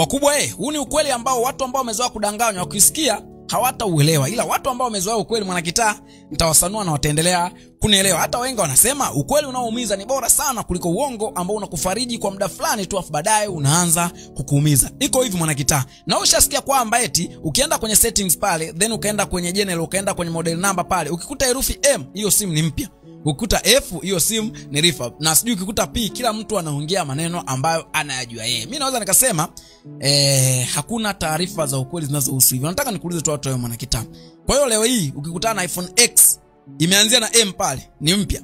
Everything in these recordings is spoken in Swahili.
Wakubwa huu ni ukweli ambao watu ambao wamezoea kudanganywa wakisikia hawatauelewa, ila watu ambao wamezoea ukweli Mwanakitaa nitawasanua na wataendelea kunielewa. Hata wengi wanasema ukweli unaoumiza ni bora sana kuliko uongo ambao unakufariji kwa muda fulani tu afu baadaye unaanza kukuumiza. Iko hivi Mwanakitaa. Na ushasikia kwamba eti ukienda kwenye settings pale, then ukaenda kwenye general, ukaenda kwenye model number pale, ukikuta herufi M, hiyo simu ni mpya. Ukikuta F, hiyo simu ni refurb. Na sijui ukikuta P, kila mtu anaongea maneno ambayo anayajua yeye. Mimi naweza nikasema hakuna taarifa za ukweli zinazohusu hivyo. Nataka nikuulize tu watu wa Mwanakitaa. Kwa hiyo leo hii ukikutana na iPhone X imeanzia na M pale, ni mpya.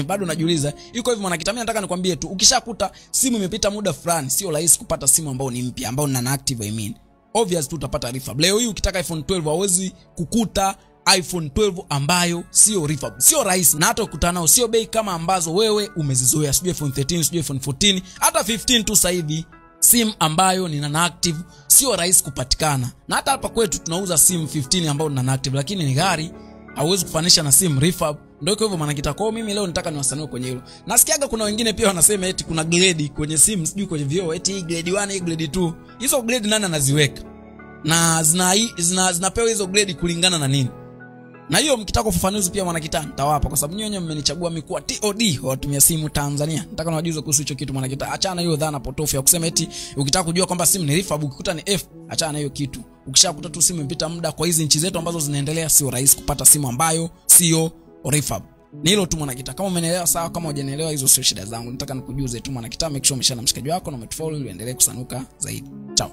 Bado najiuliza. Iko hivi Mwanakitaa, mimi nataka nikwambie tu, ukishakuta simu imepita muda fulani, sio rahisi kupata simu ambayo ni mpya, ambayo ni active obvious tu utapata refurb. Leo hii ukitaka iPhone 12 hauwezi kukuta iPhone 12 ambayo sio refurb. Sio rahisi, na hata ukutana nao sio bei kama ambazo wewe umezizoea. Sijui iPhone 13, sijui iPhone 14, hata 15 tu sasa hivi simu ambayo ni non-active sio rahisi kupatikana. Na hata hapa kwetu tunauza simu 15 ambayo ni non-active, lakini ni gari, hauwezi kufanisha na simu refurb. Ndio hivyo Mwanakitaa. Kwa mimi leo nitaka niwasanue kwenye hilo. Nasikiaga kuna wengine pia wanasema eti kuna grade kwenye simu, sijui kwenye vioo, eti grade 1, grade 2. Hizo grade nani anaziweka? Na zinapewa hizo grade kulingana na nini? Na hiyo mkitaka ufafanuzi pia Mwanakitaa nitawapa, kwa sababu nyinyi mmenichagua mikuwa TOD watumia simu Tanzania. Nataka niwajuze kuhusu hicho kitu Mwanakitaa. Achana hiyo dhana potofu ya kusema eti ukitaka kujua kwamba simu ni refurb ukikuta ni F, achana hiyo kitu. Ukishakuta tu simu imepita muda, kwa hizi nchi zetu ambazo zinaendelea sio rahisi kupata simu ambayo sio refurb. Ni hilo tu Mwanakitaa. Kama umenielewa sawa, kama hujanielewa hizo sio shida zangu. Nataka nikujuze tu Mwanakitaa. Make sure umeshare na mshikaji wako na umetufollow ili uendelee kusanuka zaidi. Ciao.